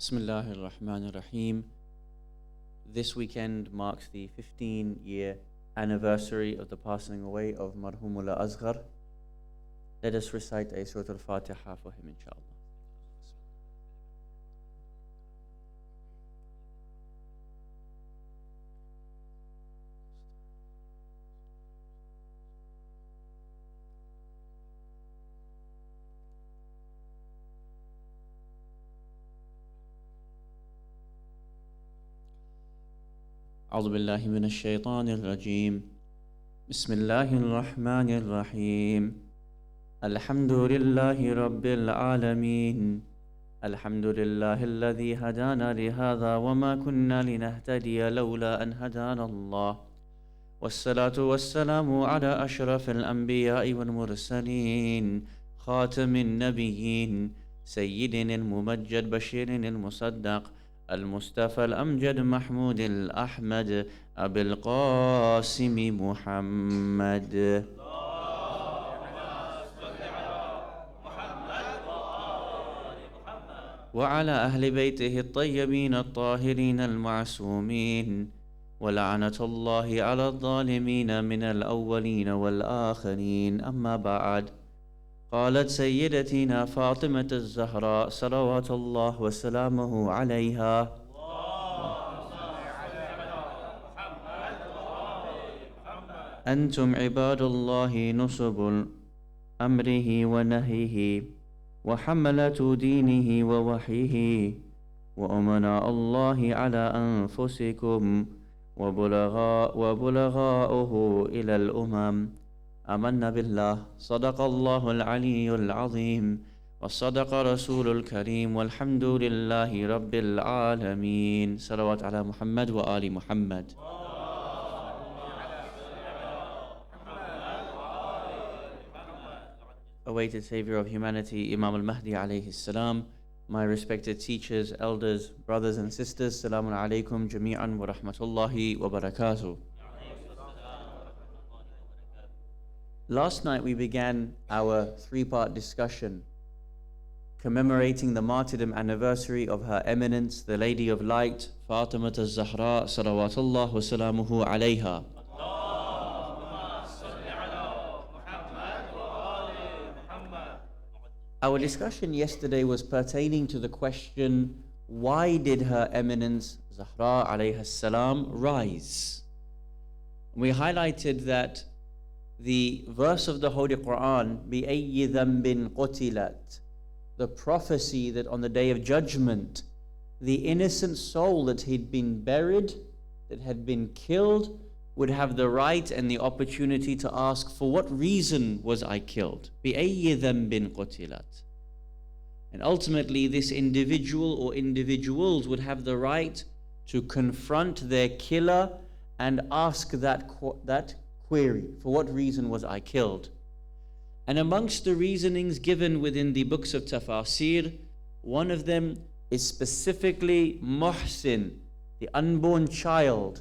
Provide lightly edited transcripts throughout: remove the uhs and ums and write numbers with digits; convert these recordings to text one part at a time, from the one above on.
Bismillahir Rahmanir Rahim. This weekend marks the 15-year anniversary of the passing away of Marhumullah Asghar. Let us recite a Surah Al-Fatiha for him, inshallah. أعوذ بالله من الشيطان الرجيم بسم الله الرحمن الرحيم الحمد لله رب العالمين الحمد لله الذي هدانا لهذا وما كنا لنهتدي لولا أن هدانا الله والصلاة والسلام على أشرف الأنبياء والمرسلين خاتم النبيين سيدنا الممجد بشير المصدق المصطفى الأمجد محمود الأحمد أبي القاسم محمد وعلى أهل بيته الطيبين الطاهرين المعصومين ولعنة الله على الظالمين من الأولين والآخرين أما بعد. قالت سيدتنا فاطمة الزهراء صلوات الله وسلامه عليها: أنتم عباد الله نصب أمره ونهيه وحملة دينه ووحيه وأمناء الله على أنفسكم وبلغاؤه إلى الأمم. آمنا بالله صدق الله العلي العظيم وصدق رسول الكريم والحمد لله رب العالمين. صلوات على محمد وآل محمد. Awaited Savior of humanity, Imam al-Mahdi alayhi salam, my respected teachers, elders, brothers and sisters, Salamun alaykum jami'an wa rahmatullahi wa barakatuh. Last night we began our three-part discussion commemorating the martyrdom anniversary of Her Eminence, the Lady of Light, Fatimiyya az-Zahra salawatullah wa salamuhu alayha. Our discussion yesterday was pertaining to the question, why did Her Eminence Zahra alayha salam rise? We highlighted that the verse of the Holy Quran, بِأَيِّ ذَنْبٍ قُتِلَتْ, the prophecy that on the Day of Judgment, the innocent soul that had been buried, that had been killed, would have the right and the opportunity to ask, for what reason was I killed? بِأَيِّ ذَنْبٍ قُتِلَتْ. And ultimately this individual or individuals would have the right to confront their killer and ask that query, for what reason was I killed? And amongst the reasonings given within the books of tafsir, one of them is specifically Muhsin, the unborn child,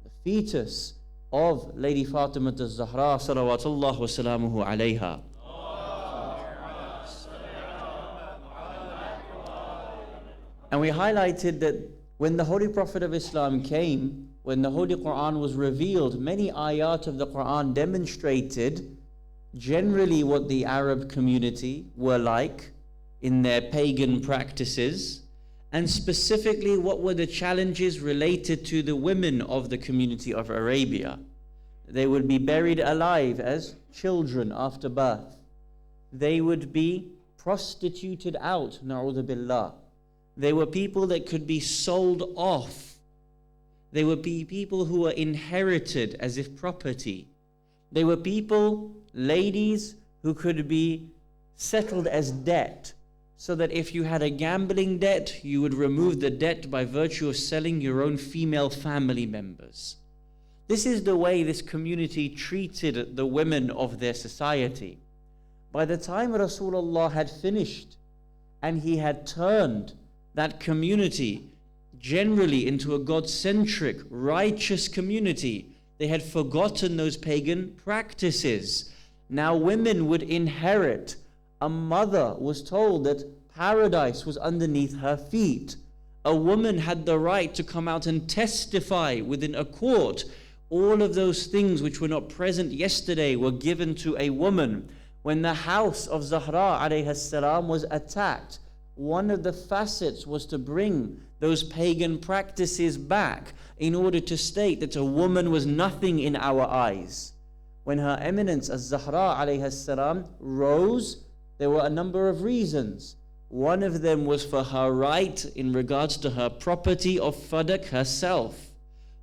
the fetus of Lady Fatimiyya az-Zahra salawatullah wa salamuhu alayha. And we highlighted that when the Holy Prophet of Islam came, when the Holy Quran was revealed, many ayat of the Quran demonstrated generally what the Arab community were like in their pagan practices, and specifically what were the challenges related to the women of the community of Arabia. They would be buried alive as children after birth. They would be prostituted out, na'udhu billah. They were people that could be sold off. They would be people who were inherited as if property. They were people, ladies, who could be settled as debt, so that if you had a gambling debt, you would remove the debt by virtue of selling your own female family members. This is the way this community treated the women of their society. By the time Rasulullah had finished and he had turned that community generally into a God-centric, righteous community, they had forgotten those pagan practices. Now women would inherit. A mother was told that paradise was underneath her feet. A woman had the right to come out and testify within a court. All of those things which were not present yesterday were given to a woman. When the house of Zahra alayhi salam was attacked, one of the facets was to bring those pagan practices back in order to state that a woman was nothing in our eyes. When Her Eminence as-Zahra alayhi salam rose, there were a number of reasons. One of them was for her right in regards to her property of Fadak herself.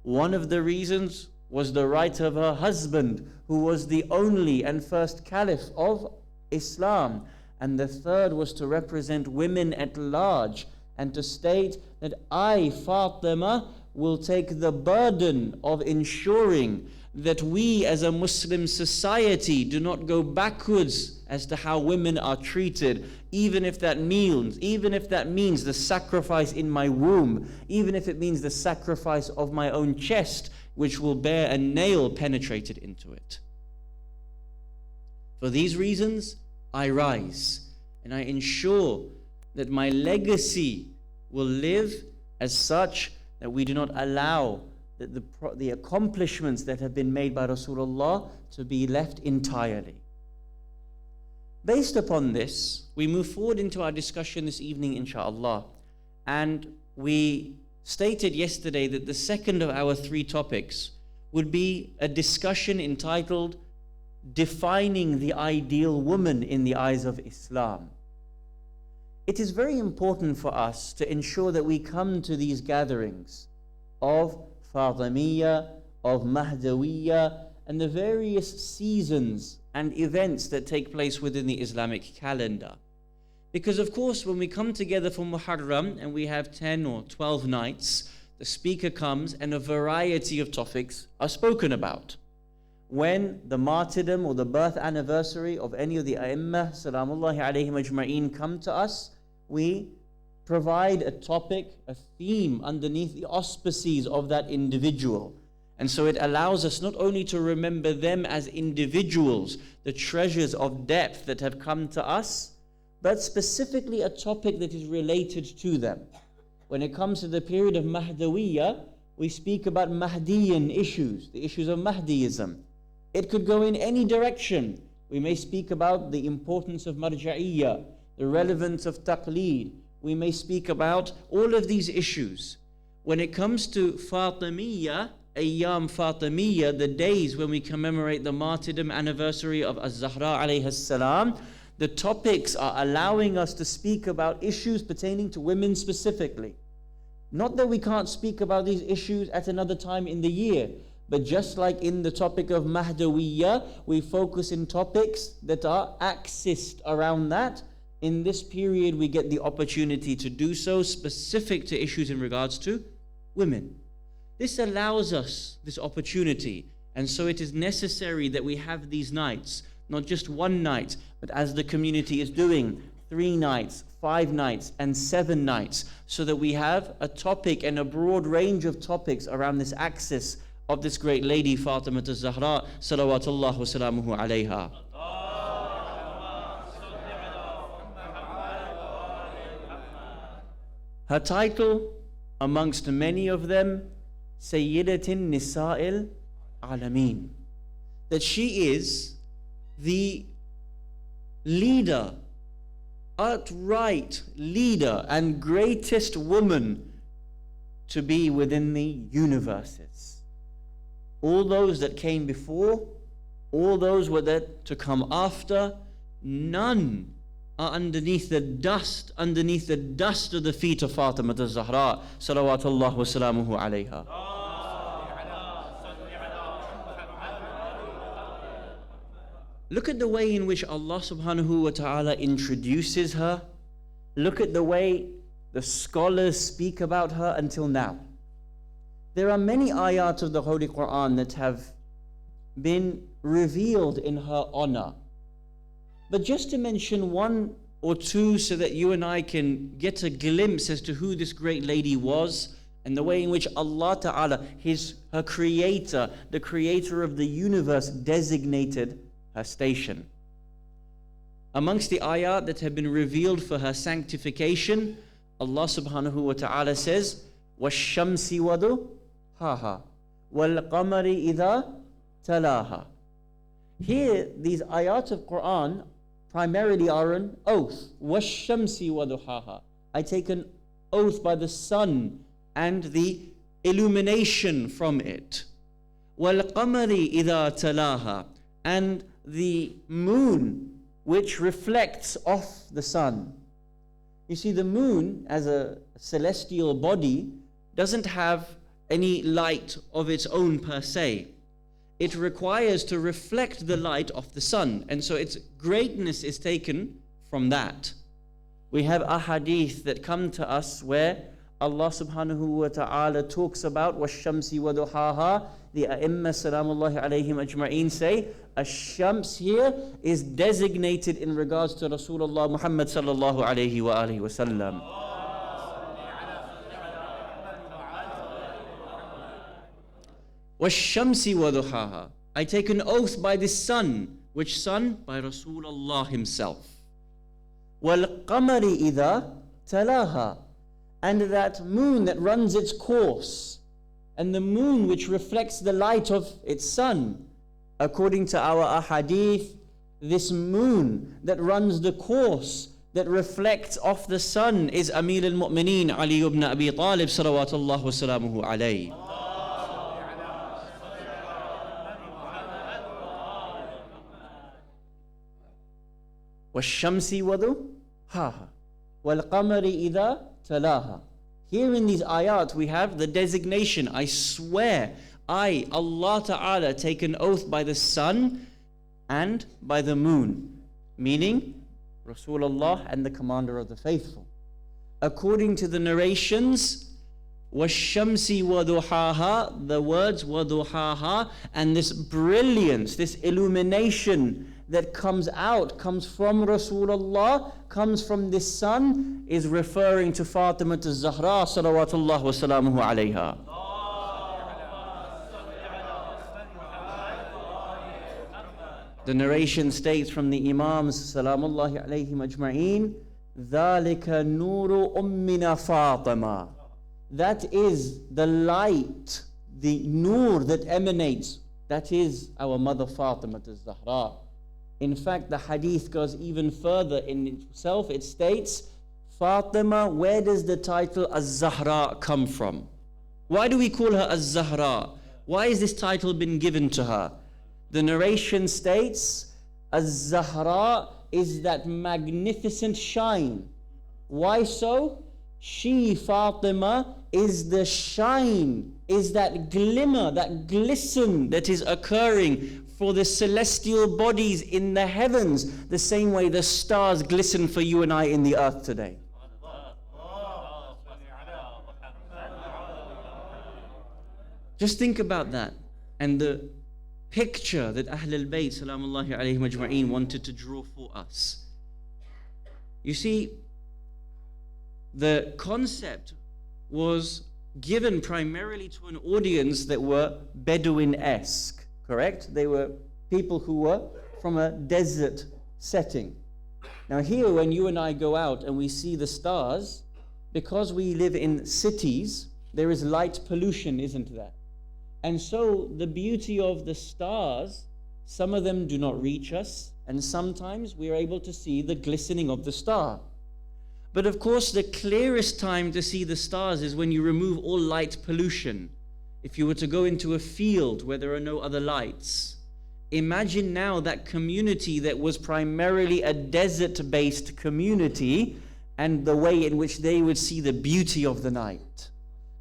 One of the reasons was the right of her husband, who was the only and first caliph of Islam. And the third was to represent women at large and to state that I, Fatima, will take the burden of ensuring that we as a Muslim society do not go backwards as to how women are treated, even if that means the sacrifice in my womb, even if it means the sacrifice of my own chest, which will bear a nail penetrated into it. For these reasons, I rise and I ensure that my legacy will live as such that we do not allow the accomplishments that have been made by Rasulullah to be left entirely. Based upon this, we move forward into our discussion this evening, inshallah. And we stated yesterday that the second of our three topics would be a discussion entitled Defining the Ideal Woman in the Eyes of Islam. It is very important for us to ensure that we come to these gatherings of Fatimiyya, of Mahdawiyya, and the various seasons and events that take place within the Islamic calendar. Because of course, when we come together for Muharram and we have 10 or 12 nights, the speaker comes and a variety of topics are spoken about. When the martyrdom or the birth anniversary of any of the Ayyame, salamullahi alayhim ajma'een, come to us, we provide a topic, a theme underneath the auspices of that individual. And so it allows us not only to remember them as individuals, the treasures of depth that have come to us, but specifically a topic that is related to them. When it comes to the period of Mahdawiyya, we speak about Mahdiyan issues, the issues of Mahdiism. It could go in any direction. We may speak about the importance of Marja'iyya, the relevance of Taqleed. We may speak about all of these issues. When it comes to Fatimiyya, Ayyam Fatimiyya, the days when we commemorate the martyrdom anniversary of Az-Zahra alayhi salam, the topics are allowing us to speak about issues pertaining to women specifically. Not that we can't speak about these issues at another time in the year, but just like in the topic of Mahdawiyya, we focus in topics that are axised around that. In this period, we get the opportunity to do so, specific to issues in regards to women. This allows us this opportunity, and so it is necessary that we have these nights, not just one night, but as the community is doing, 3 nights, 5 nights, and 7 nights, so that we have a topic and a broad range of topics around this axis of this great lady, Fatima az-Zahra, salawatullah wa salamuhu alayha. Her title, amongst many of them, Sayyidatin Nisa'il Alameen. That she is the leader, outright leader and greatest woman to be within the universes. All those that came before, all those were that to come after, none are underneath the dust of the feet of Fatima az-Zahra, salawatullah wa salamuhu alayha. Look at the way in which Allah subhanahu wa ta'ala introduces her. Look at the way the scholars speak about her until now. There are many ayat of the Holy Quran that have been revealed in her honor. But just to mention 1 or 2 so that you and I can get a glimpse as to who this great lady was and the way in which Allah Ta'ala, her creator, the creator of the universe, designated her station. Amongst the ayat that have been revealed for her sanctification, Allah subhanahu wa ta'ala says, وَالشَّمْسِ وَضُحَاهَا وَالْقَمَرِ إِذَا تَلَاهَا. Here, these ayat of Quran primarily are an oath. وَالشَّمْسِ وَضُحَاهَا. I take an oath by the sun and the illumination from it. وَالْقَمَرِ إِذَا تَلَاهَا. And the moon which reflects off the sun. You see, the moon as a celestial body doesn't have any light of its own per se. It requires to reflect the light of the sun, and so its greatness is taken from that. We have ahadith that come to us where Allah subhanahu wa ta'ala talks about وَالشَّمْسِ وَضُحَاهَا. The Ayyame salamullahi alayhim ajma'een say Ash-Shams here is designated in regards to Rasulullah Muhammad sallallahu alayhi wa alihi wa sallam. وَالشَّمْسِ وَضُحَاهَا. I take an oath by the sun. Which sun? By Rasulullah himself. وَالْقَمَرِ إِذَا تَلَاهَا. And that moon that runs its course, and the moon which reflects the light of its sun. According to our ahadith, this moon that runs the course, that reflects off the sun, is Amir al-Mu'mineen Ali ibn Abi Talib salawatullah wa salamuhu alayhi. وَالشَّمْسِ وَضُحَاهَا وَالْقَمَرِ إِذَا تَلَاهَا. Here in these ayat we have the designation, I swear, I, Allah Ta'ala, take an oath by the sun and by the moon, meaning Rasulullah and the commander of the faithful. According to the narrations, وَالشَّمْسِ وَضُحَاهَا, the words وَضُحَاهَا, and this brilliance, this illumination that comes from Rasulullah, comes from this sun, is referring to Fatimiyya az-Zahra salawatullah wa salamuhu alayha. The narration states from the Imams salamullahi alayhim ajma'een, ذَلِكَ نُورُ أُمِّنَا فَاطِمَةً. That is the light, the nur that emanates, that is our mother Fatimiyya az-Zahra. In fact, the hadith goes even further in itself. It states, Fatima, where does the title Az-Zahra come from? Why do we call her Az-Zahra? Why has this title been given to her? The narration states, Az-Zahra is that magnificent shine. Why so? She, Fatima, is the shine, is that glimmer, that glisten that is occurring for the celestial bodies in the heavens, the same way the stars glisten for you and I in the earth today. Just think about that and the picture that Ahlul Bayt salamullahi alayhim ajma'een wanted to draw for us. You see, the concept was given primarily to an audience that were Bedouin-esque. Correct? They were people who were from a desert setting. Now here, when you and I go out and we see the stars, because we live in cities, there is light pollution, isn't there? And so the beauty of the stars, some of them do not reach us, and sometimes we are able to see the glistening of the star. But of course, the clearest time to see the stars is when you remove all light pollution. If you were to go into a field where there are no other lights, imagine now that community that was primarily a desert-based community, and the way in which they would see the beauty of the night,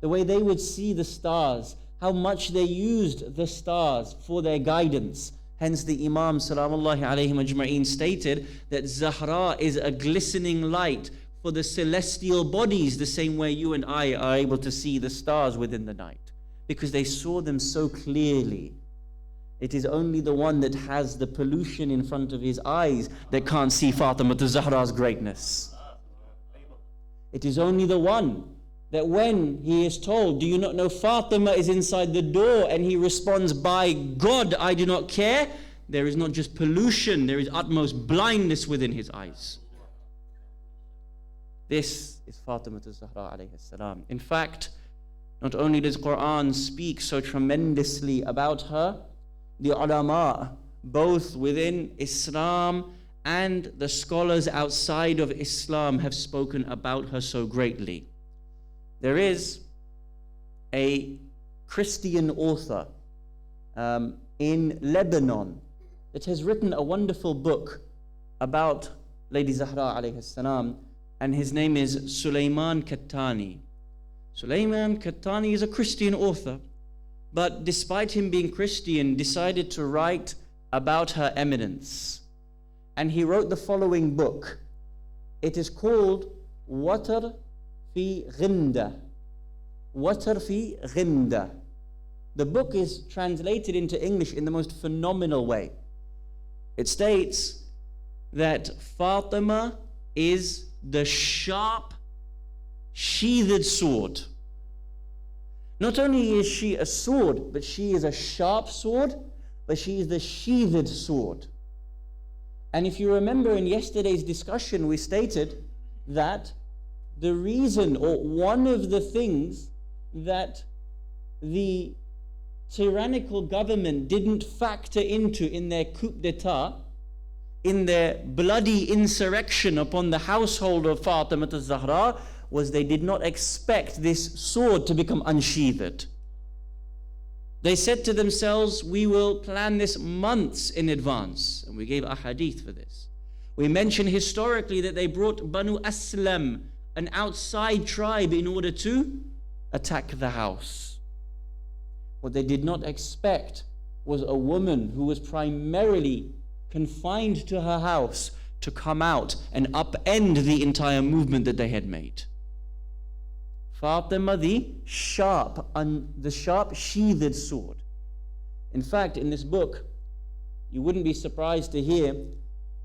the way they would see the stars, how much they used the stars for their guidance. Hence the Imam salamullahi alayhim ajma'een stated that Zahra is a glistening light for the celestial bodies, the same way you and I are able to see the stars within the night, because they saw them so clearly. It is only the one that has the pollution in front of his eyes that can't see Fatimiyya az-Zahra's greatness. It is only the one that when he is told, do you not know Fatima is inside the door, and he responds, by God, I do not care, there is not just pollution, there is utmost blindness within his eyes. This is Fatimah al-Zahra alayhi salam. In fact, not only does Quran speak so tremendously about her, the ulama, both within Islam and the scholars outside of Islam, have spoken about her so greatly. There is a Christian author in Lebanon that has written a wonderful book about Lady Zahra alayhi salam, and his name is Sulaiman Kattani. Sulaiman Kattani is a Christian author, but despite him being Christian, decided to write about her eminence. And he wrote the following book. It is called Watar fi Ghinda. Watar fi Ghinda. The book is translated into English in the most phenomenal way. It states that Fatima is the sharp, sheathed sword. Not only is she a sword, but she is a sharp sword, but she is the sheathed sword. And if you remember in yesterday's discussion, we stated that the reason, or one of the things that the tyrannical government didn't factor into in their coup d'etat, in their bloody insurrection upon the household of Fatimah al-Zahra, was they did not expect this sword to become unsheathed. They said to themselves, we will plan this months in advance. And we gave a hadith for this. We mentioned historically that they brought Banu Aslam, an outside tribe, in order to attack the house. What they did not expect was a woman who was primarily confined to her house to come out and upend the entire movement that they had made. Fatima, the sharp sheathed sword. In fact, in this book, you wouldn't be surprised to hear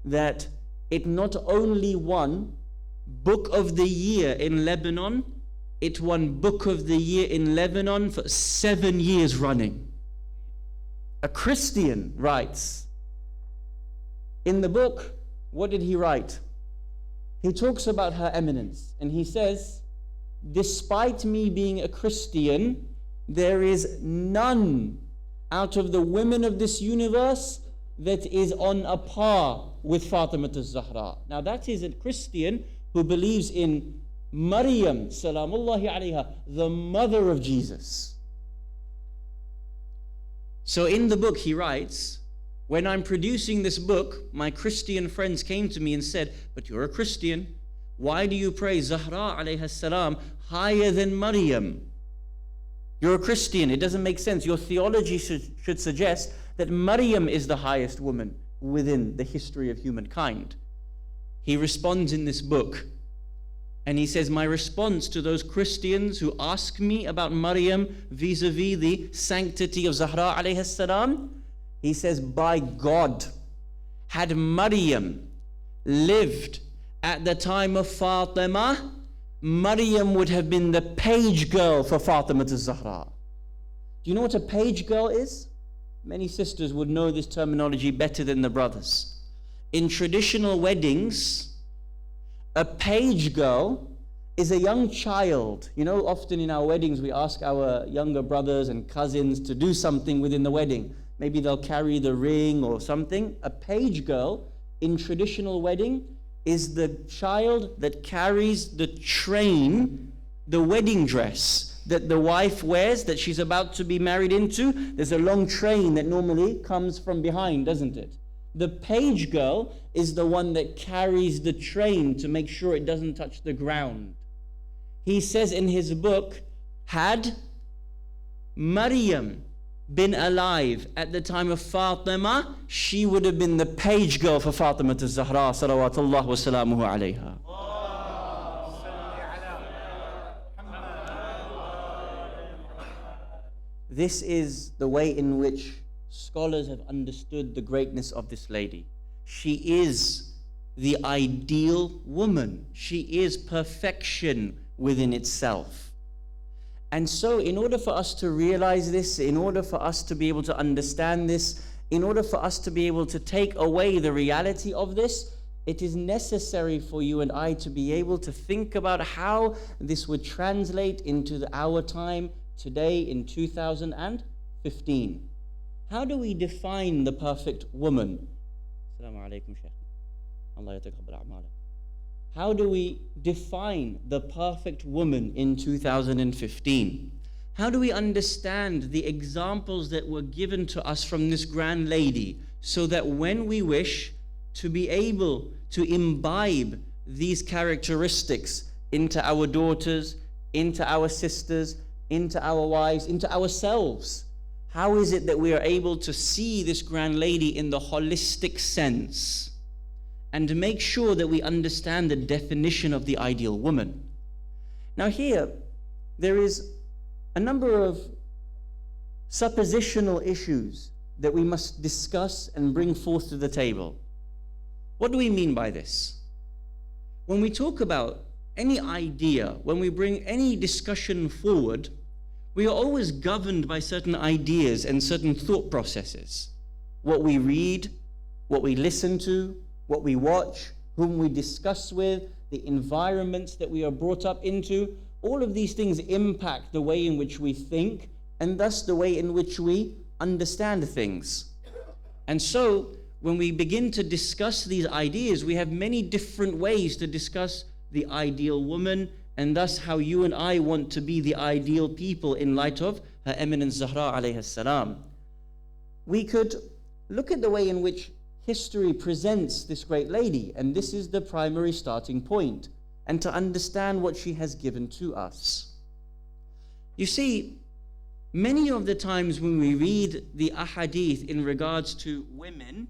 that it not only won Book of the Year in Lebanon, it won Book of the Year in Lebanon for 7 years running. A Christian writes. In the book, what did he write? He talks about her eminence, and he says, despite me being a Christian, there is none out of the women of this universe that is on a par with Fatimah al-Zahra. Now that is a Christian who believes in Maryam, salamullahi alayha, the mother of Jesus. So in the book he writes, when I'm producing this book, my Christian friends came to me and said, but you're a Christian, why do you praise Zahra alayha salam higher than Maryam? You're a Christian, it doesn't make sense. Your theology should suggest that Maryam is the highest woman within the history of humankind. He responds in this book, and he says, my response to those Christians who ask me about Maryam vis-a-vis the sanctity of Zahra alayha salam, he says, by God, had Maryam lived at the time of Fatima, Maryam would have been the page girl for Fatimah al-Zahra. Do you know what a page girl is? Many sisters would know this terminology better than the brothers. In traditional weddings, a page girl is a young child. You know, often in our weddings we ask our younger brothers and cousins to do something within the wedding. Maybe they'll carry the ring or something. A page girl in traditional wedding is the child that carries the train, the wedding dress that the wife wears, that she's about to be married into. There's a long train that normally comes from behind, doesn't it? The page girl is the one that carries the train to make sure it doesn't touch the ground. He says in his book, had Maryam been alive at the time of Fatima, she would have been the page girl for Fatimah al-Zahra, salawatullah wa salamuhu alayha. This is the way in which scholars have understood the greatness of this lady. She is the ideal woman. She is perfection within itself. And so in order for us to realize this, in order for us to be able to understand this, in order for us to be able to take away the reality of this, it is necessary for you and I to be able to think about how this would translate into our time today in 2015. How do we define the perfect woman? Assalamu alaikum, Shaykh. Allah yataqabbal a'malak. How do we define the perfect woman in 2015? How do we understand the examples that were given to us from this grand lady, so that when we wish to be able to imbibe these characteristics into our daughters, into our sisters, into our wives, into ourselves, how is it that we are able to see this grand lady in the holistic sense and to make sure that we understand the definition of the ideal woman? Now here, there is a number of suppositional issues that we must discuss and bring forth to the table. What do we mean by this? When we talk about any idea, when we bring any discussion forward, we are always governed by certain ideas and certain thought processes. What we read, what we listen to, what we watch, whom we discuss with, the environments that we are brought up into, all of these things impact the way in which we think and thus the way in which we understand things. And so, when we begin to discuss these ideas, we have many different ways to discuss the ideal woman, and thus how you and I want to be the ideal people in light of Her Eminence Zahra alayhi salam. We could look at the way in which history presents this great lady, and this is the primary starting point, and to understand what she has given to us. You see, many of the times when we read the ahadith in regards to women,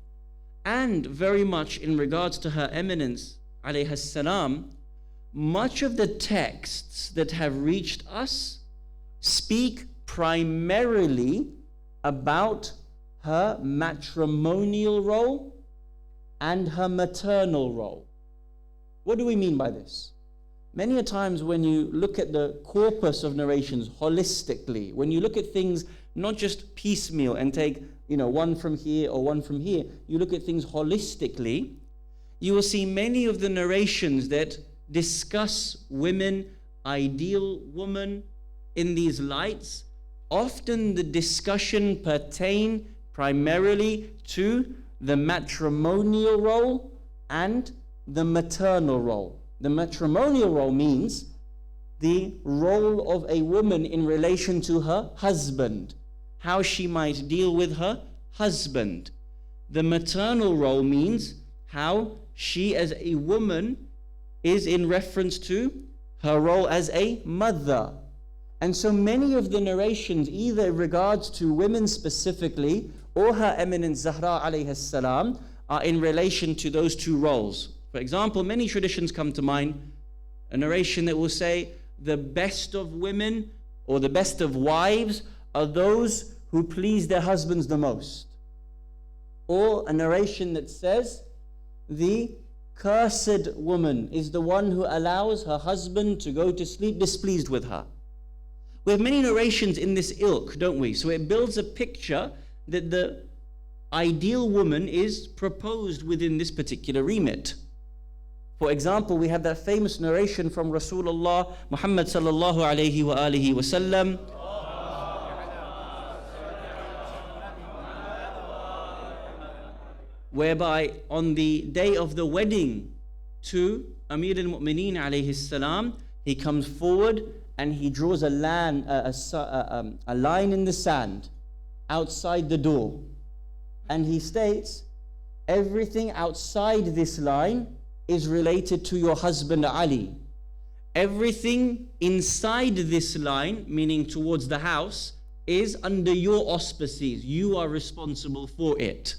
and very much in regards to Her Eminence alayhi salam, much of the texts that have reached us speak primarily about her matrimonial role and her maternal role. What do we mean by this? Many a times when you look at the corpus of narrations holistically, when you look at things not just piecemeal and take, one from here or one from here, you look at things holistically, you will see many of the narrations that discuss women, ideal woman, in these lights. Often the discussion pertain primarily to the matrimonial role and the maternal role. The matrimonial role means the role of a woman in relation to her husband, how she might deal with her husband. The maternal role means how she as a woman is in reference to her role as a mother. And so many of the narrations, either in regards to women specifically or Her Eminence Zahra alayhi salam, are in relation to those two roles. For example, many traditions come to mind, a narration that will say the best of women or the best of wives are those who please their husbands the most. Or a narration that says the cursed woman is the one who allows her husband to go to sleep displeased with her. We have many narrations in this ilk, don't we? So it builds a picture that the ideal woman is proposed within this particular remit. For example, we have that famous narration from Rasulullah Muhammad sallallahu alayhi wa alihi wa sallam, whereby on the day of the wedding to Amir al-Mu'mineen alayhi salam, he comes forward and he draws a line in the sand outside the door. And he states, everything outside this line is related to your husband Ali. Everything inside this line, meaning towards the house, is under your auspices. You are responsible for it.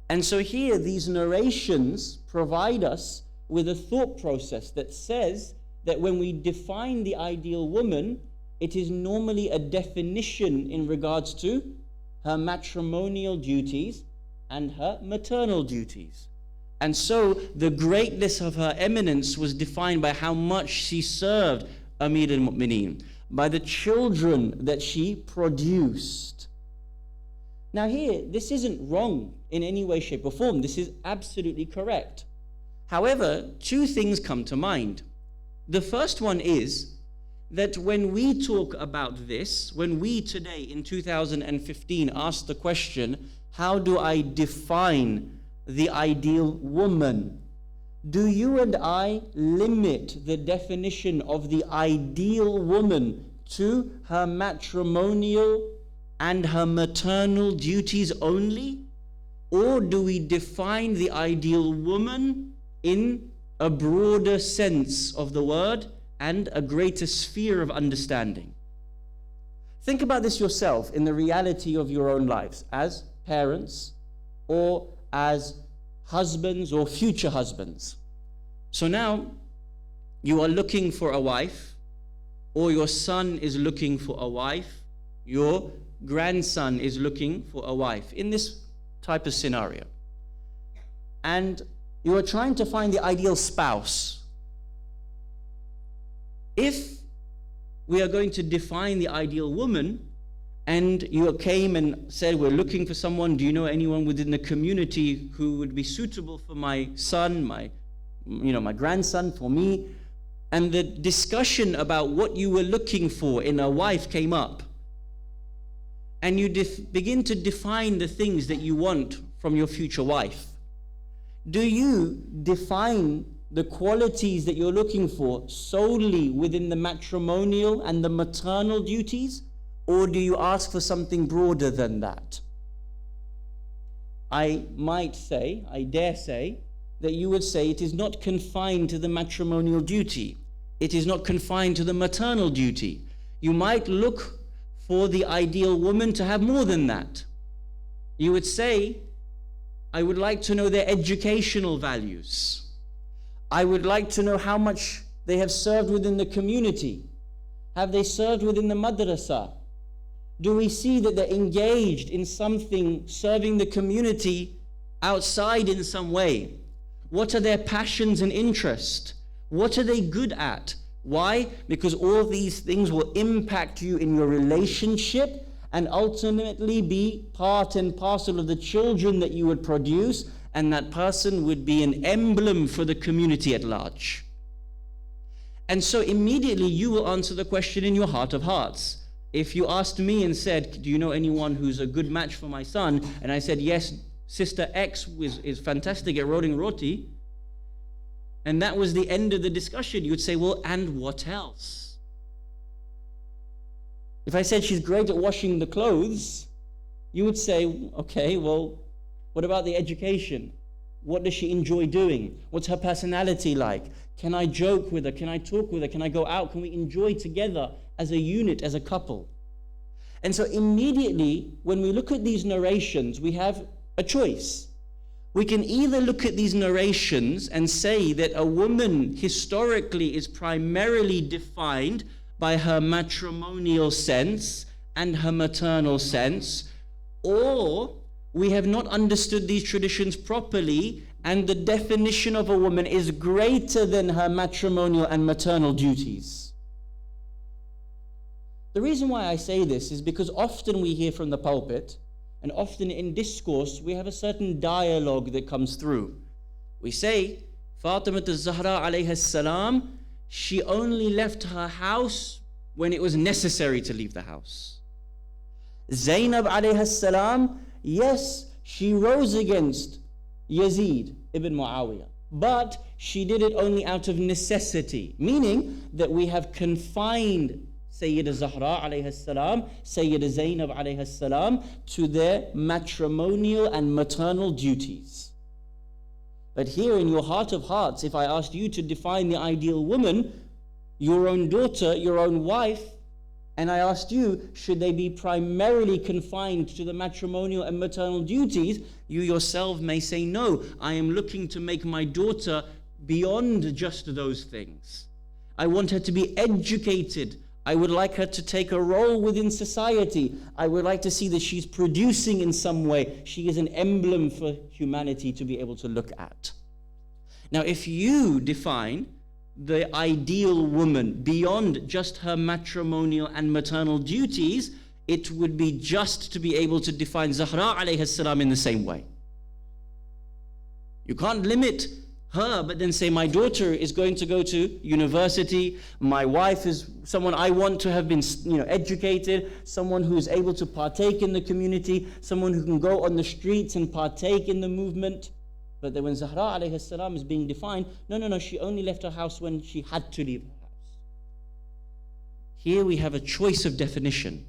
And so here, these narrations provide us with a thought process that says that when we define the ideal woman, it is normally a definition in regards to her matrimonial duties and her maternal duties. And so the greatness of Her Eminence was defined by how much she served Amir al-Mu'mineen, by the children that she produced. Now here, this isn't wrong in any way, shape or form. This is absolutely correct. However, two things come to mind. The first one is that when we talk about this, when we today in 2015 ask the question, how do I define the ideal woman? Do you and I limit the definition of the ideal woman to her matrimonial and her maternal duties only? Or do we define the ideal woman in a broader sense of the word and a greater sphere of understanding? Think about this yourself in the reality of your own lives as parents or as husbands or future husbands. So now you are looking for a wife, or your son is looking for a wife, your grandson is looking for a wife in this type of scenario. And you are trying to find the ideal spouse. If we are going to define the ideal woman, and you came and said, we're looking for someone, do you know anyone within the community who would be suitable for my son, my grandson, for me? And the discussion about what you were looking for in a wife came up. And you begin to define the things that you want from your future wife. Do you define the qualities that you're looking for solely within the matrimonial and the maternal duties? Or do you ask for something broader than that? I dare say, that you would say it is not confined to the matrimonial duty. It is not confined to the maternal duty. You might look for the ideal woman to have more than that. You would say, I would like to know their educational values. I would like to know how much they have served within the community. Have they served within the madrasa? Do we see that they're engaged in something, serving the community outside in some way? What are their passions and interests? What are they good at? Why? Because all these things will impact you in your relationship and ultimately be part and parcel of the children that you would produce, and that person would be an emblem for the community at large. And so immediately you will answer the question in your heart of hearts. If you asked me and said, do you know anyone who's a good match for my son? And I said, yes, Sister X is fantastic at rolling roti. And that was the end of the discussion. You would say, well, and what else? If I said she's great at washing the clothes, you would say, okay, well, what about the education? What does she enjoy doing? What's her personality like? Can I joke with her? Can I talk with her? Can I go out? Can we enjoy together as a unit, as a couple? And so immediately, when we look at these narrations, we have a choice. We can either look at these narrations and say that a woman historically is primarily defined by her matrimonial sense and her maternal sense, or we have not understood these traditions properly, and the definition of a woman is greater than her matrimonial and maternal duties. The reason why I say this is because often we hear from the pulpit, and often in discourse, we have a certain dialogue that comes through. We say, Fatimiyya az-Zahra alayha salam, she only left her house when it was necessary to leave the house. Zainab alayha salam, yes, she rose against Yazid ibn Muawiyah, but she did it only out of necessity, meaning that we have confined Sayyida Zahra alayha salam, Sayyida Zainab alayha salam to their matrimonial and maternal duties. But here in your heart of hearts, if I asked you to define the ideal woman, your own daughter, your own wife, and I asked you, should they be primarily confined to the matrimonial and maternal duties, you yourself may say, no, I am looking to make my daughter beyond just those things. I want her to be educated. I would like her to take a role within society. I would like to see that she's producing in some way. She is an emblem for humanity to be able to look at. Now, if you define the ideal woman beyond just her matrimonial and maternal duties, it would be just to be able to define Zahra alayhi salam in the same way. You can't limit her, but then say my daughter is going to go to university, my wife is someone I want to have been educated, someone who is able to partake in the community, someone who can go on the streets and partake in the movement. But then when Zahra alayhi salam is being defined, no, she only left her house when she had to leave her house. Here we have a choice of definition.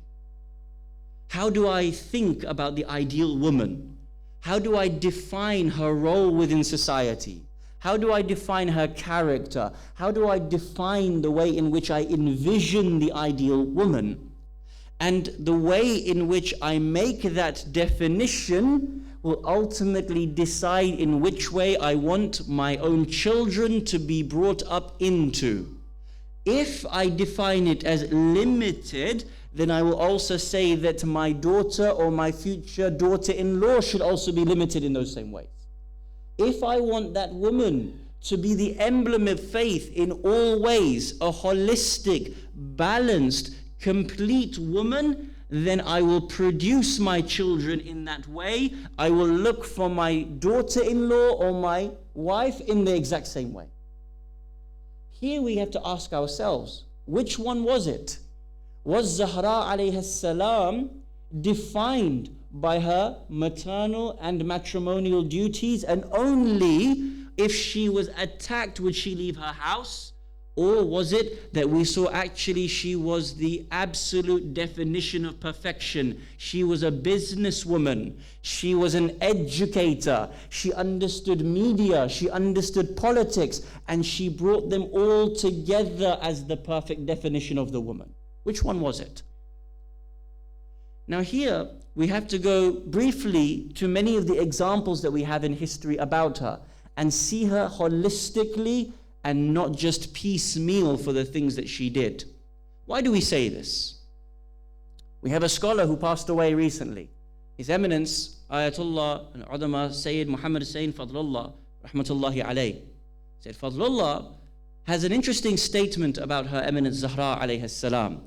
How do I think about the ideal woman? How do I define her role within society? How do I define her character? How do I define the way in which I envision the ideal woman? And the way in which I make that definition will ultimately decide in which way I want my own children to be brought up into. If I define it as limited, then I will also say that my daughter or my future daughter-in-law should also be limited in those same ways. If I want that woman to be the emblem of faith in all ways, a holistic, balanced, complete woman, then I will produce my children in that way. I will look for my daughter-in-law or my wife in the exact same way. Here we have to ask ourselves, which one was it? Was Zahra alayhi salam defined by her maternal and matrimonial duties, and only if she was attacked would she leave her house? Or was it that we saw actually she was the absolute definition of perfection? She was a businesswoman. She was an educator. She understood media. She understood politics. And she brought them all together as the perfect definition of the woman. Which one was it? Now here, we have to go briefly to many of the examples that we have in history about her and see her holistically and not just piecemeal for the things that she did. Why do we say this? We have a scholar who passed away recently. His Eminence, Ayatollah and Udama Sayyid Muhammad Hussain Fadlullah, rahmatullahi alayh. Said Fadlullah has an interesting statement about her Eminence Zahra alayhi salam.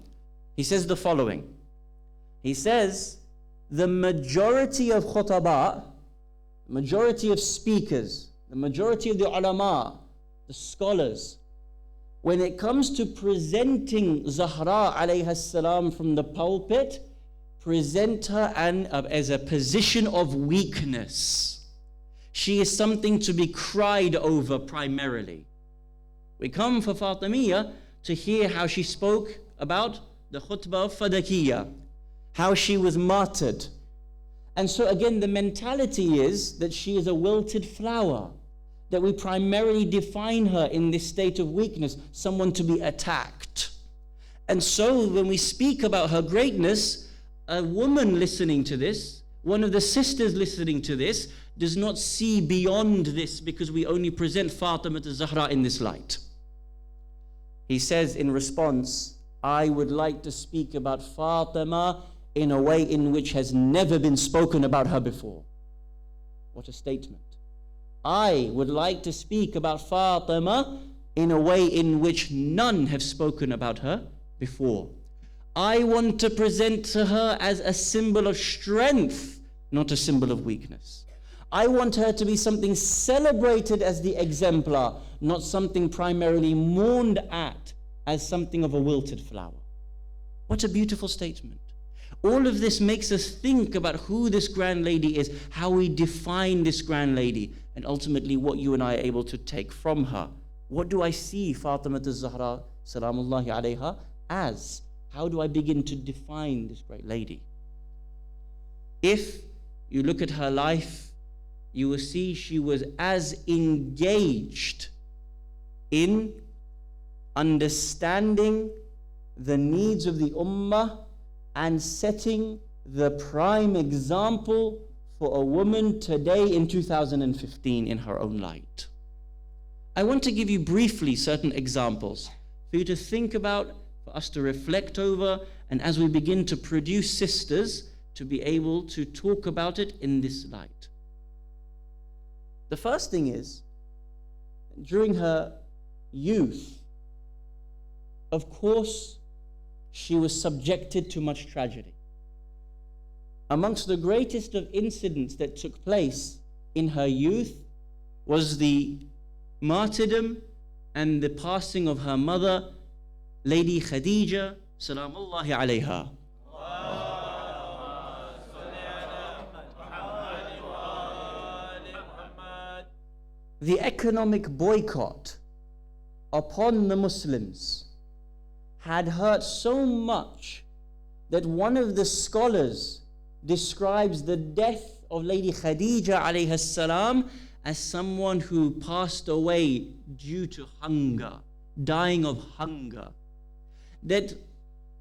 He says the following. He says, the majority of khutaba, majority of speakers, the majority of the ulama, the scholars, when it comes to presenting Zahra alayha salam from the pulpit, present her as a position of weakness. She is something to be cried over primarily. We come for Fatimiyya to hear how she spoke about the khutbah of Fadakiyya, how she was martyred. And so again, the mentality is that she is a wilted flower, that we primarily define her in this state of weakness, someone to be attacked. And so when we speak about her greatness, a woman listening to this, one of the sisters listening to this, does not see beyond this because we only present Fatima Zahra in this light. He says in response, I would like to speak about Fatima in a way in which has never been spoken about her before. What a statement. I would like to speak about Fatima in a way in which none have spoken about her before. I want to present to her as a symbol of strength, not a symbol of weakness. I want her to be something celebrated as the exemplar, not something primarily mourned at as something of a wilted flower. What a beautiful statement. All of this makes us think about who this grand lady is, how we define this grand lady, and ultimately what you and I are able to take from her. What do I see Fatima Zahra salamullahi alayha as? How do I begin to define this great lady? If you look at her life, you will see she was as engaged in understanding the needs of the ummah and setting the prime example for a woman today in 2015 in her own light. I want to give you briefly certain examples for you to think about, for us to reflect over, and as we begin to produce sisters, to be able to talk about it in this light. The first thing is, during her youth, of course, she was subjected to much tragedy. Amongst the greatest of incidents that took place in her youth was the martyrdom and the passing of her mother, Lady Khadija, salamullahi alayha. The economic boycott upon the Muslims had hurt so much that one of the scholars describes the death of Lady Khadija alayha salam as someone who passed away due to hunger, dying of hunger. That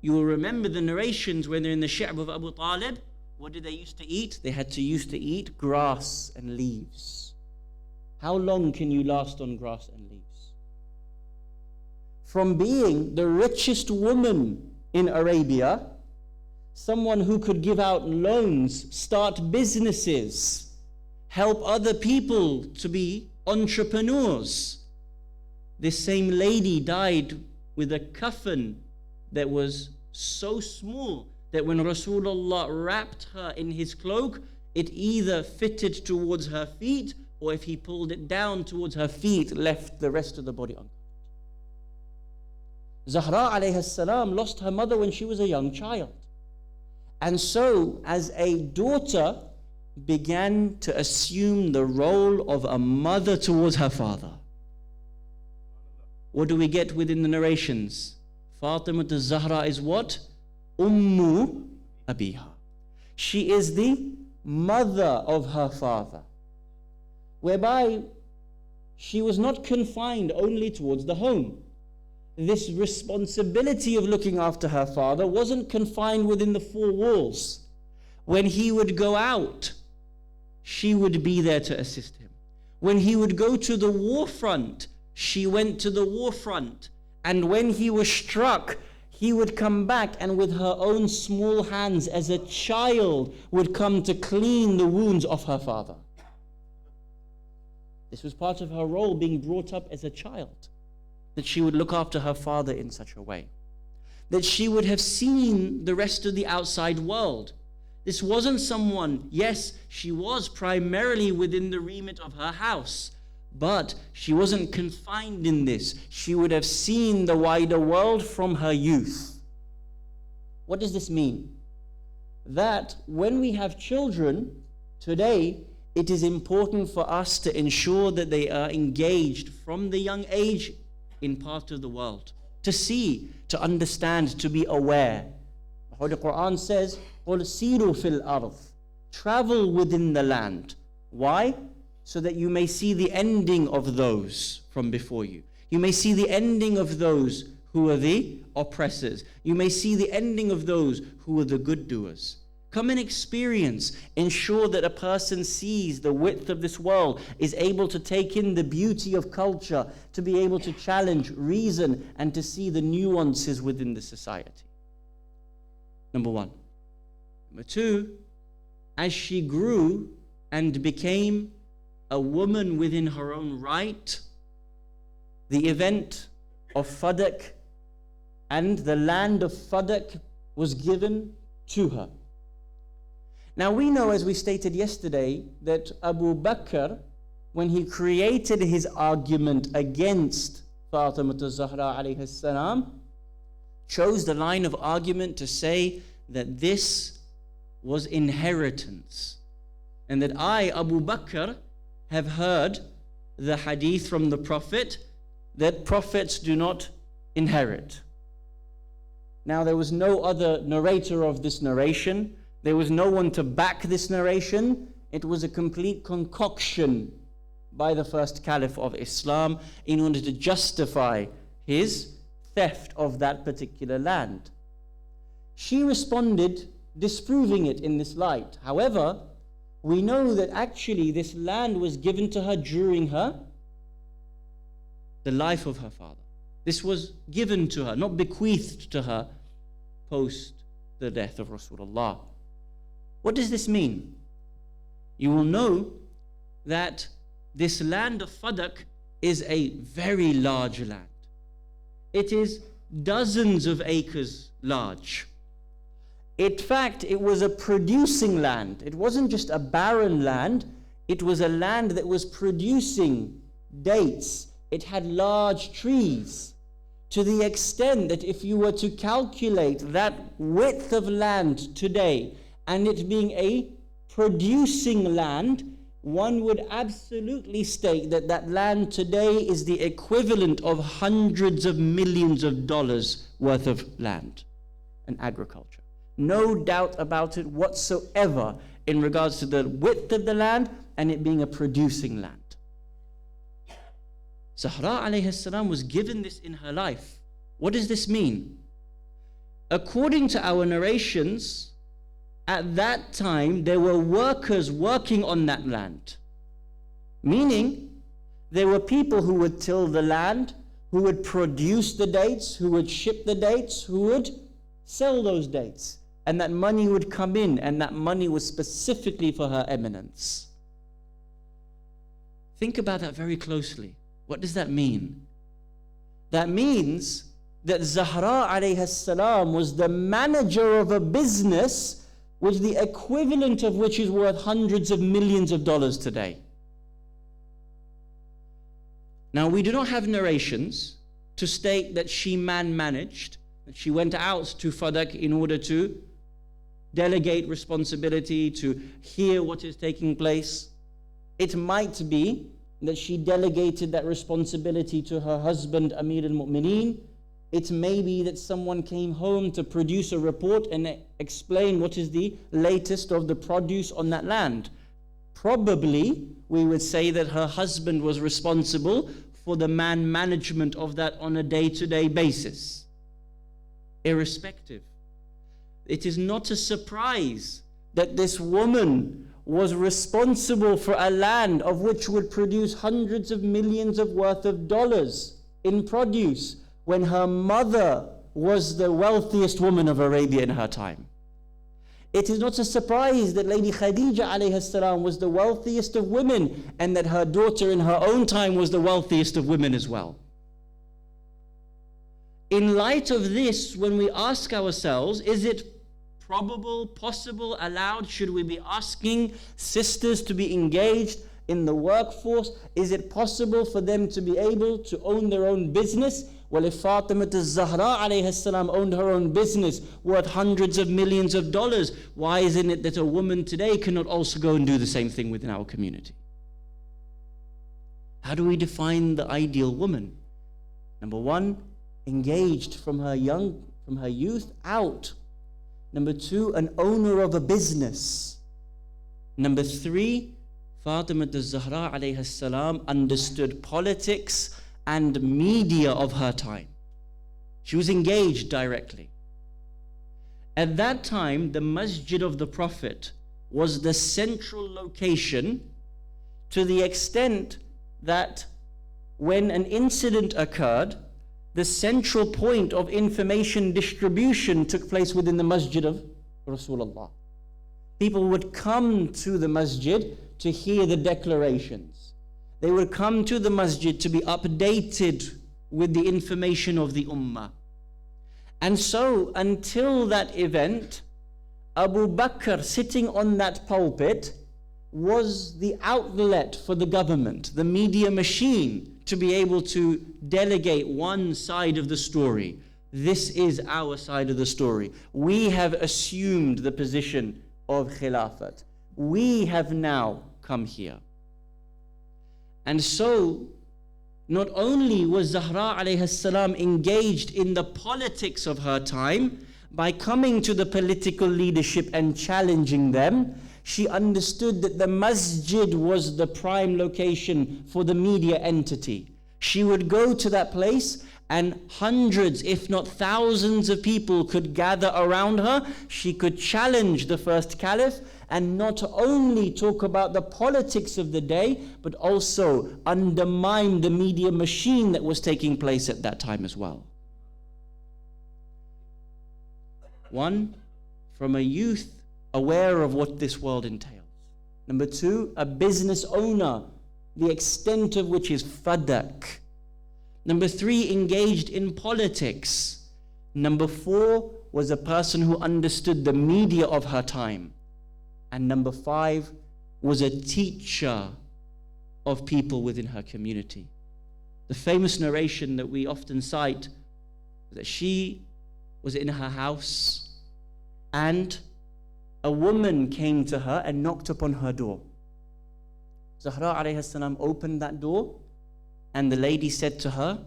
you will remember the narrations when they're in the Shi'b of Abu Talib. What did they used to eat? They had to used to eat grass and leaves. How long can you last on grass and leaves? From being the richest woman in Arabia, someone who could give out loans, start businesses, help other people to be entrepreneurs. This same lady died with a coffin that was so small that when Rasulullah wrapped her in his cloak, it either fitted towards her feet, or if he pulled it down towards her feet, left the rest of the body uncovered. Zahra alayhi salam lost her mother when she was a young child. And so, as a daughter, began to assume the role of a mother towards her father. What do we get within the narrations? Fatima Zahra is what? Ummu Abiha. She is the mother of her father, whereby she was not confined only towards the home. This responsibility of looking after her father wasn't confined within the four walls. When he would go out, she would be there to assist him. When he would go to the war front, she went to the war front. And when he was struck, he would come back and with her own small hands as a child would come to clean the wounds of her father. This was part of her role, being brought up as a child, that she would look after her father in such a way, that she would have seen the rest of the outside world. This wasn't someone, yes, she was primarily within the remit of her house, but she wasn't confined in this. She would have seen the wider world from her youth. What does this mean? That when we have children today, it is important for us to ensure that they are engaged from the young age in part of the world, to see, to understand, to be aware. The Holy Quran says, قُلْ سِيرُوا فِي الْأَرْضِ, travel within the land. Why? So that you may see the ending of those from before you. You may see the ending of those who are the oppressors. You may see the ending of those who are the good doers. Come and experience. Ensure that a person sees the width of this world, is able to take in the beauty of culture, to be able to challenge, reason, and to see the nuances within the society. Number one. Number two, as she grew and became a woman within her own right, the event of Fadak and the land of Fadak was given to her. Now we know, as we stated yesterday, that Abu Bakr, when he created his argument against Fatima Zahra alayhi salam, chose the line of argument to say that this was inheritance, and that I, Abu Bakr, have heard the hadith from the Prophet that prophets do not inherit. Now there was no other narrator of this narration. There was no one to back this narration. It was a complete concoction by the first caliph of Islam in order to justify his theft of that particular land. She responded, disproving it in this light. However, we know that actually this land was given to her during the life of her father. This was given to her, not bequeathed to her post the death of Rasulullah. What does this mean? You will know that this land of Fadak is a very large land. It is dozens of acres large. In fact, it was a producing land. It wasn't just a barren land. It was a land that was producing dates. it had large trees, to the extent that if you were to calculate that width of land today, and it being a producing land, one would absolutely state that that land today is the equivalent of hundreds of millions of dollars worth of land and agriculture. No doubt about it whatsoever in regards to the width of the land and it being a producing land. Zahra alayhi salam was given this in her life. What does this mean? According to our narrations, at that time there were workers working on that land. Meaning, there were people who would till the land, who would produce the dates, who would ship the dates, who would sell those dates. And that money would come in, and that money was specifically for Her Eminence. Think about that very closely. What does that mean? That means that Zahra alayhi salam was the manager of a business which the equivalent of which is worth hundreds of millions of dollars today. Now, we do not have narrations to state that she managed, that she went out to Fadak in order to delegate responsibility, to hear what is taking place. It might be that she delegated that responsibility to her husband, Amir al-Mu'mineen. It may be that someone came home to produce a report and explain what is the latest of the produce on that land. Probably, we would say that her husband was responsible for the management of that on a day-to-day basis. Irrespective, it is not a surprise that this woman was responsible for a land of which would produce hundreds of millions of worth of dollars in produce, when her mother was the wealthiest woman of Arabia in her time. It is not a surprise that Lady Khadija alayhi salam was the wealthiest of women, and that her daughter in her own time was the wealthiest of women as well. In light of this, when we ask ourselves, is it probable, possible, allowed? Should we be asking sisters to be engaged in the workforce? Is it possible for them to be able to own their own business? Well, if Fatima al-Zahra alayhi salam owned her own business worth hundreds of millions of dollars, why isn't it that a woman today cannot also go and do the same thing within our community? How do we define the ideal woman? Number one, engaged from her youth out. Number two, an owner of a business. Number three, Fatima al-Zahra alayhi salam understood politics and media of her time. She was engaged directly. At that time, the Masjid of the Prophet was the central location, to the extent that when an incident occurred, the central point of information distribution took place within the Masjid of Rasulullah. People would come to the Masjid to hear the declarations. They would come to the Masjid to be updated with the information of the Ummah. And so, until that event, Abu Bakr sitting on that pulpit was the outlet for the government, the media machine, to be able to delegate one side of the story. This is our side of the story. We have assumed the position of Khilafat. We have now come here. And so, not only was Zahra alayhi salam engaged in the politics of her time by coming to the political leadership and challenging them, she understood that the masjid was the prime location for the media entity. She would go to that place and hundreds, if not thousands of people could gather around her. She could challenge the first caliph and not only talk about the politics of the day, but also undermine the media machine that was taking place at that time as well. One, from a youth aware of what this world entails. Number two, a business owner, the extent of which is fadak. Number three, engaged in politics. Number four, was a person who understood the media of her time. And number five, was a teacher of people within her community. The famous narration that we often cite, that she was in her house and a woman came to her and knocked upon her door. Zahra alayhi salam opened that door and the lady said to her,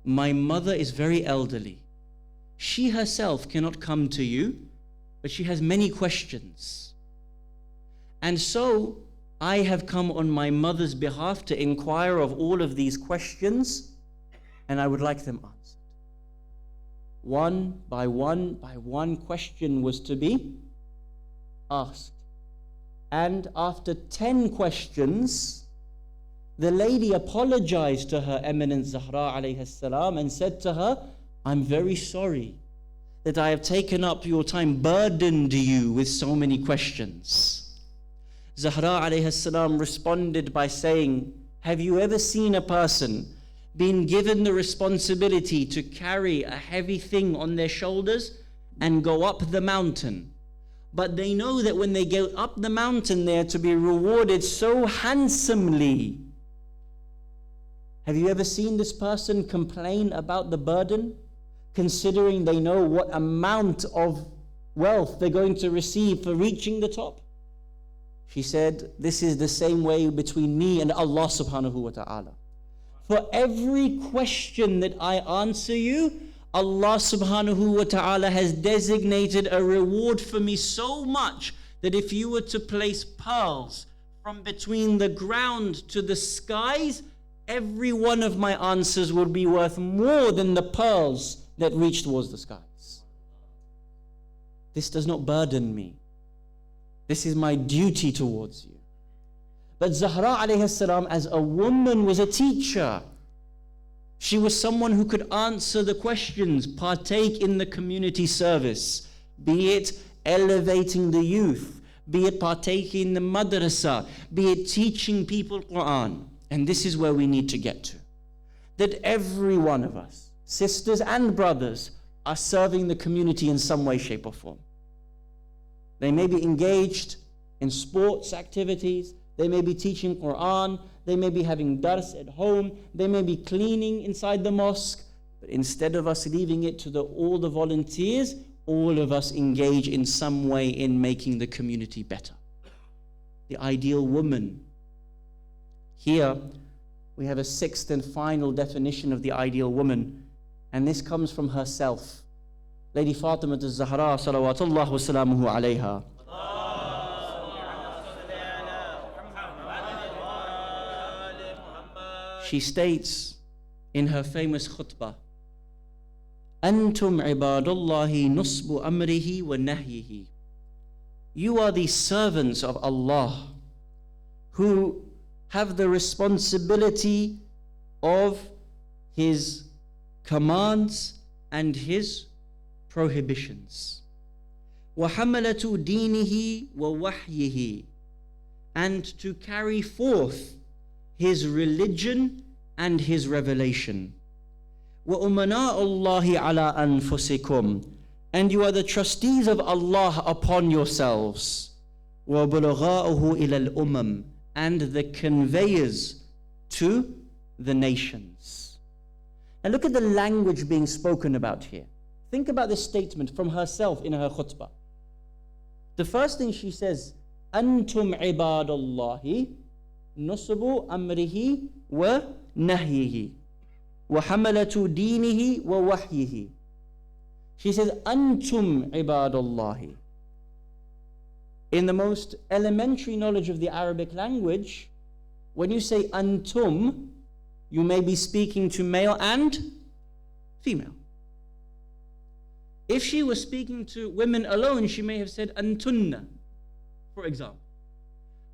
"My mother is very elderly. She herself cannot come to you, but she has many questions. And so I have come on my mother's behalf to inquire of all of these questions, and I would like them answered." One by one question was to be asked. And after 10 questions, the lady apologized to her eminent Zahra alayhi salam and said to her, "I'm very sorry that I have taken up your time, burdened you with so many questions." Zahra alayhi salam responded by saying, "Have you ever seen a person being given the responsibility to carry a heavy thing on their shoulders and go up the mountain? But they know that when they go up the mountain, they are to be rewarded so handsomely. Have you ever seen this person complain about the burden, considering they know what amount of wealth they're going to receive for reaching the top?" She said, "This is the same way between me and Allah subhanahu wa ta'ala. For every question that I answer you, Allah subhanahu wa ta'ala has designated a reward for me so much that if you were to place pearls from between the ground to the skies, every one of my answers would be worth more than the pearls that reach towards the skies. This does not burden me. This is my duty towards you." But Zahra alayhi salam as a woman was a teacher. She was someone who could answer the questions, partake in the community service, be it elevating the youth, be it partaking in the madrasa, be it teaching people Quran. And this is where we need to get to. That every one of us, sisters and brothers, are serving the community in some way, shape or form. They may be engaged in sports activities, they may be teaching Quran, they may be having dars at home, they may be cleaning inside the mosque, but instead of us leaving it to all the volunteers, all of us engage in some way in making the community better. The ideal woman. Here we have a sixth and final definition of the ideal woman, and this comes from herself. Lady Fatimiyya az-Zahra salawatullah wa salamuhu alayha. She states in her famous khutbah, "Antum ibadullahi nusbu amrihi wa nahyihi." You are the servants of Allah who have the responsibility of His commands and His prohibitions. وَحَمَلَةُ دِينِهِ وَوَحْيِهِ, and to carry forth His religion and His revelation. وَأُمَنَاءُ اللَّهِ عَلَىٰ أَنفُسِكُمْ, and you are the trustees of Allah upon yourselves. وَبُلَغَاؤُهُ إِلَى الْأُمَمِ, and the conveyors to the nations. And look at the language being spoken about here. Think about this statement from herself in her khutbah. The first thing she says, "Antum ibadallahi nusbu amrihi wa nahyihi wa hamalatu dinihi wa wahyihi." She says, "Antum ibadallahi." In the most elementary knowledge of the Arabic language, when you say antum, you may be speaking to male and female. If she was speaking to women alone, she may have said antunna, for example.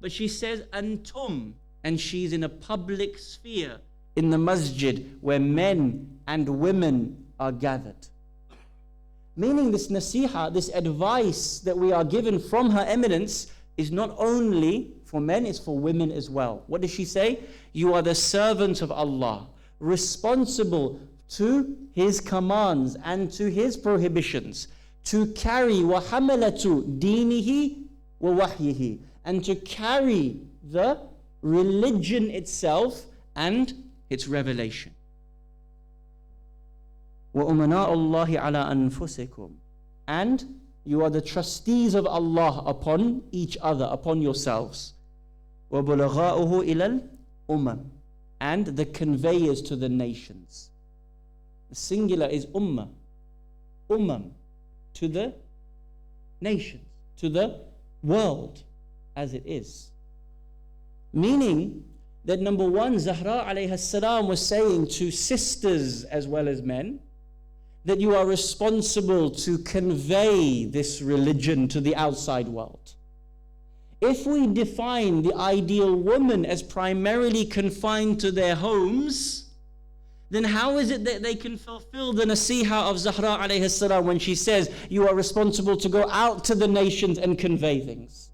But she says antum, and she's in a public sphere, in the masjid, where men and women are gathered. Meaning this nasiha, this advice that we are given from her eminence is not only for men, it's for women as well. What does she say? You are the servant of Allah, responsible to His commands and to His prohibitions, to carry وَحَمَلَةُ دِينِهِ وَوَحْيِهِ, and to carry the religion itself and It's revelation. وَأُمَنَاءُ اللَّهِ عَلَىٰ أَنفُسِكُمْ. And you are the trustees of Allah upon each other, upon yourselves. وَبُلَغَاؤُهُ إِلَى الْأُمَمِ. And the conveyors to the nations. The singular is ummah. To the nations, to the world as it is. Meaning that number one, Zahra alayhi salam was saying to sisters as well as men, that you are responsible to convey this religion to the outside world. If we define the ideal woman as primarily confined to their homes, then how is it that they can fulfill the nasiha of Zahra alayhi salam when she says, you are responsible to go out to the nations and convey things?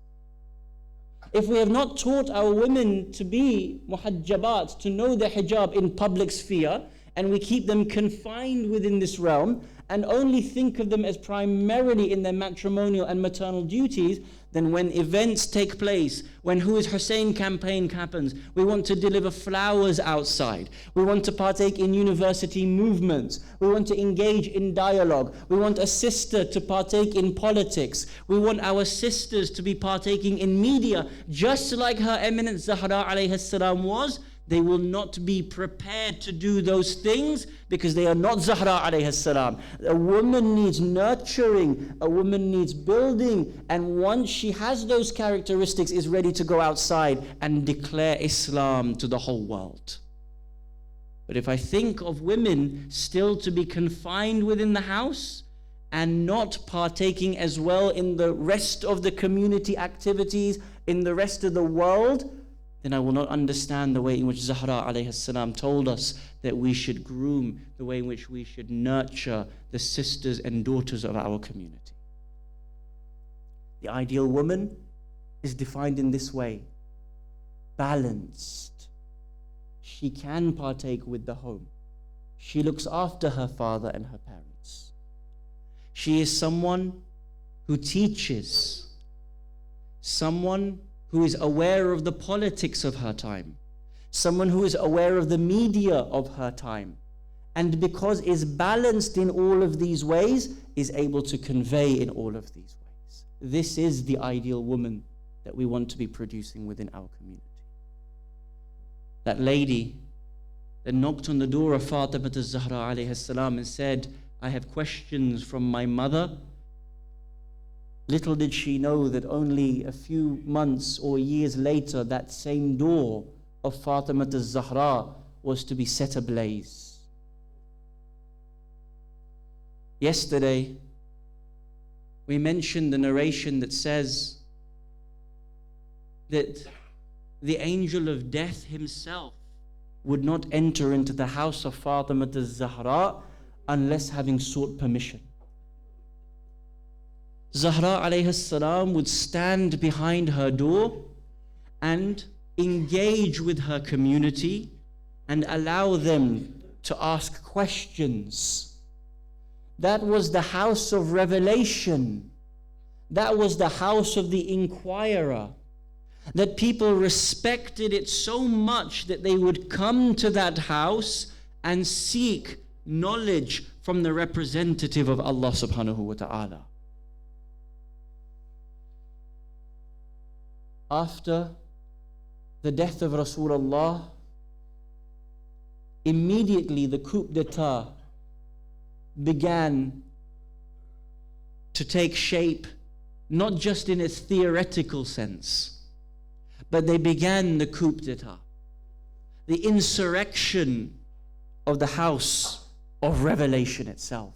If we have not taught our women to be muhajjabat, to know their hijab in public sphere, and we keep them confined within this realm, and only think of them as primarily in their matrimonial and maternal duties, then when events take place, when Who is Hussein campaign happens, we want to deliver flowers outside, we want to partake in university movements, we want to engage in dialogue, we want a sister to partake in politics, we want our sisters to be partaking in media, just like Her Eminence Zahra alayhi salam was. They will not be prepared to do those things because they are not Zahra alayhi salam. A woman needs nurturing, a woman needs building, and once she has those characteristics, is ready to go outside and declare Islam to the whole world. But if I think of women still to be confined within the house and not partaking as well in the rest of the community activities, in the rest of the world, then I will not understand the way in which Zahra alayhi salam told us that we should groom, the way in which we should nurture the sisters and daughters of our community. The ideal woman is defined in this way: balanced. She can partake with the home. She looks after her father and her parents. She is someone who teaches, someone who is aware of the politics of her time, someone who is aware of the media of her time, and because is balanced in all of these ways, is able to convey in all of these ways. This is the ideal woman that we want to be producing within our community. That lady that knocked on the door of Fatimiyya Zahra alayhi salam and said, I have questions from my mother. Little did she know that only a few months or years later, that same door of Fatimiyya Zahra was to be set ablaze. Yesterday, we mentioned the narration that says that the angel of death himself would not enter into the house of Fatimiyya Zahra unless having sought permission. Zahra alayhi salam would stand behind her door and engage with her community and allow them to ask questions. That was the house of revelation. That was the house of the inquirer. That people respected it so much that they would come to that house and seek knowledge from the representative of Allah subhanahu wa ta'ala. After the death of Rasulullah, immediately the coup d'etat began to take shape, not just in its theoretical sense, but they began the coup d'etat, the insurrection of the house of revelation itself.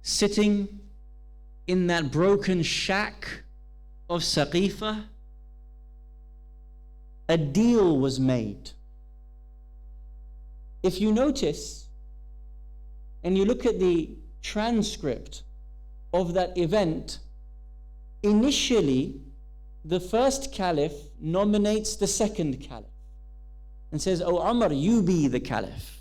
Sitting in that broken shack of Saqifa, a deal was made. If you notice, and you look at the transcript of that event, initially, the first caliph nominates the second caliph and says, "Oh Umar, you be the caliph."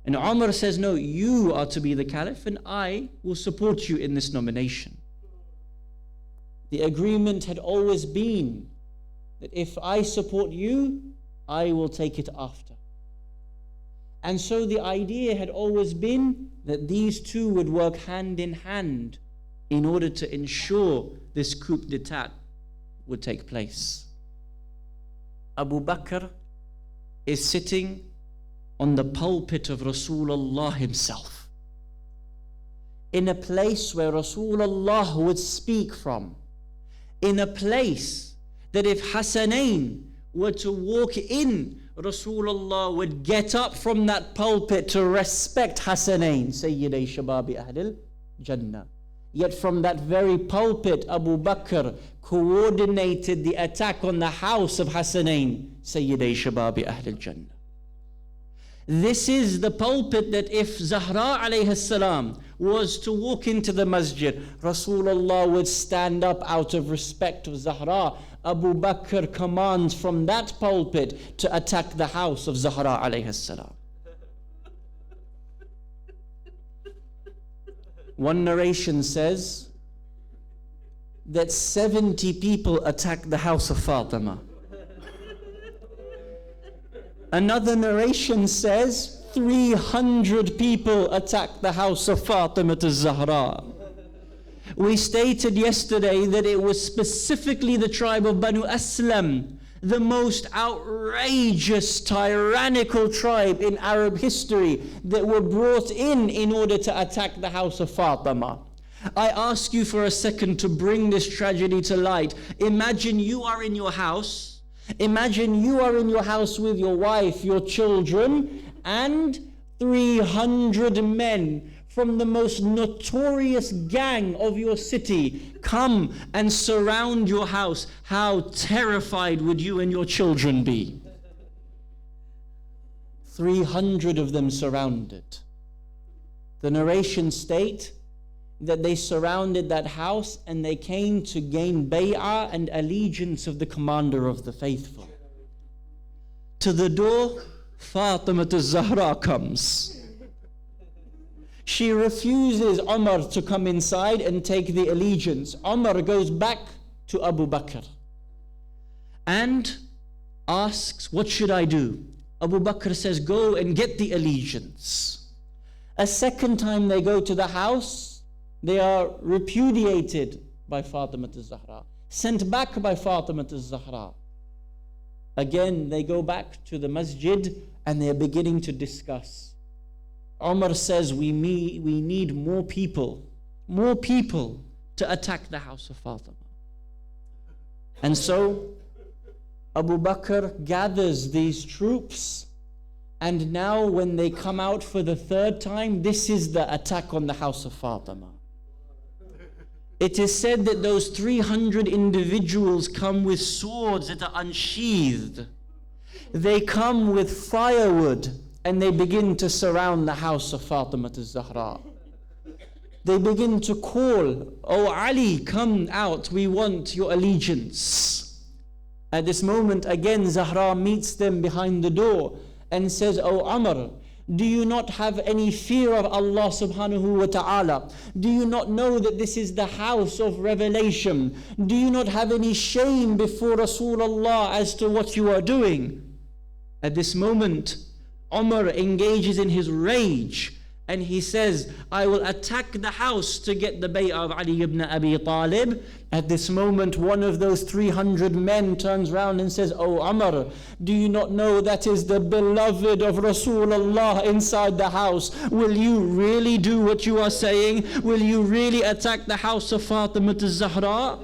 And Umar says, "No, you are to be the caliph and I will support you in this nomination." The agreement had always been that if I support you, I will take it after. And so the idea had always been that these two would work hand in hand in order to ensure this coup d'etat would take place. Abu Bakr is sitting on the pulpit of Rasulullah himself, in a place where Rasulullah would speak from, in a place that if Hasanain were to walk in, Rasulullah would get up from that pulpit to respect Hasanain, Sayyiday Shababi Ahlil Jannah. Yet from that very pulpit, Abu Bakr coordinated the attack on the house of Hasanain, Sayyiday Shababi Ahlil Jannah. This is the pulpit that if Zahra alayhi salam was to walk into the masjid, Rasulullah would stand up out of respect of Zahra. Abu Bakr commands from that pulpit to attack the house of Zahra alayhi salam. One narration says that 70 people attacked the house of Fatima. Another narration says 300 people attacked the house of Fatima az-Zahra. We stated yesterday that it was specifically the tribe of Banu Aslam, the most outrageous, tyrannical tribe in Arab history, that were brought in order to attack the house of Fatima. I ask you for a second to bring this tragedy to light. Imagine you are in your house. Imagine you are in your house with your wife, your children, and 300 men from the most notorious gang of your city come and surround your house. How terrified would you and your children be? 300 of them surrounded. The narrations state that they surrounded that house and they came to gain bay'ah and allegiance of the commander of the faithful. To the door, Fatima az-Zahra comes. She refuses Umar to come inside and take the allegiance. Umar goes back to Abu Bakr and asks, what should I do? Abu Bakr says, go and get the allegiance. A second time they go to the house, they are repudiated by Fatima az-Zahra, sent back by Fatima az-Zahra. Again, they go back to the masjid and they are beginning to discuss. Umar says, we need more people to attack the house of Fatima. And so Abu Bakr gathers these troops, and now when they come out for the third time, this is the attack on the house of Fatima. It is said that those 300 individuals come with swords that are unsheathed. They come with firewood and they begin to surround the house of Fatima az-Zahra. They begin to call, "Oh Ali, come out, we want your allegiance." At this moment again Zahra meets them behind the door and says, "Oh Umar, do you not have any fear of Allah subhanahu wa ta'ala? Do you not know that this is the house of revelation? Do you not have any shame before Rasulullah as to what you are doing?" At this moment, Umar engages in his rage and he says, "I will attack the house to get the bay'ah of Ali ibn Abi Talib." At this moment, one of those 300 men turns round and says, "Oh Umar, do you not know that is the beloved of Rasulullah inside the house? Will you really do what you are saying? Will you really attack the house of Fatima az-Zahra?"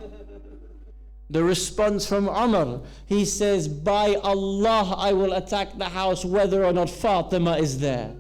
The response from Umar, he says, "By Allah, I will attack the house whether or not Fatima is there."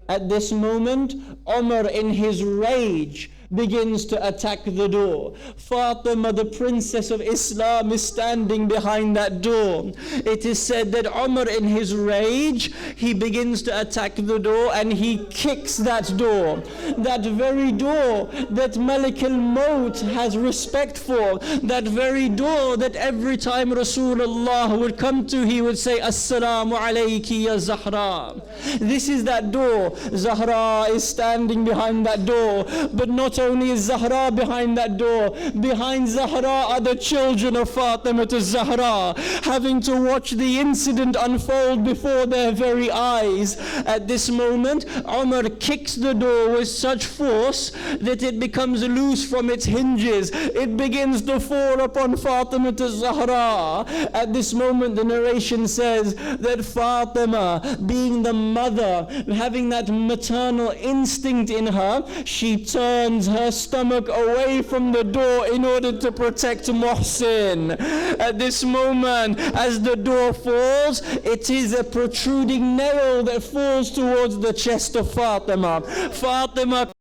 At this moment, Umar in his rage begins to attack the door. Fatima, the princess of Islam, is standing behind that door. It is said that Umar in his rage, he begins to attack the door and he kicks that door. That very door that Malik al-Maut has respect for. That very door that every time Rasulullah would come to, he would say, "Assalamu alayki ya Zahra." This is that door. Zahra is standing behind that door, but not only is Zahra behind that door. Behind Zahra are the children of Fatima to Zahra, having to watch the incident unfold before their very eyes. At this moment, Umar kicks the door with such force that it becomes loose from its hinges. It begins to fall upon Fatima to Zahra. At this moment, the narration says that Fatima, being the mother, having that maternal instinct in her, she turns her stomach away from the door in order to protect Muhsin. At this moment, as the door falls, it is a protruding nail that falls towards the chest of Fatima. Fatima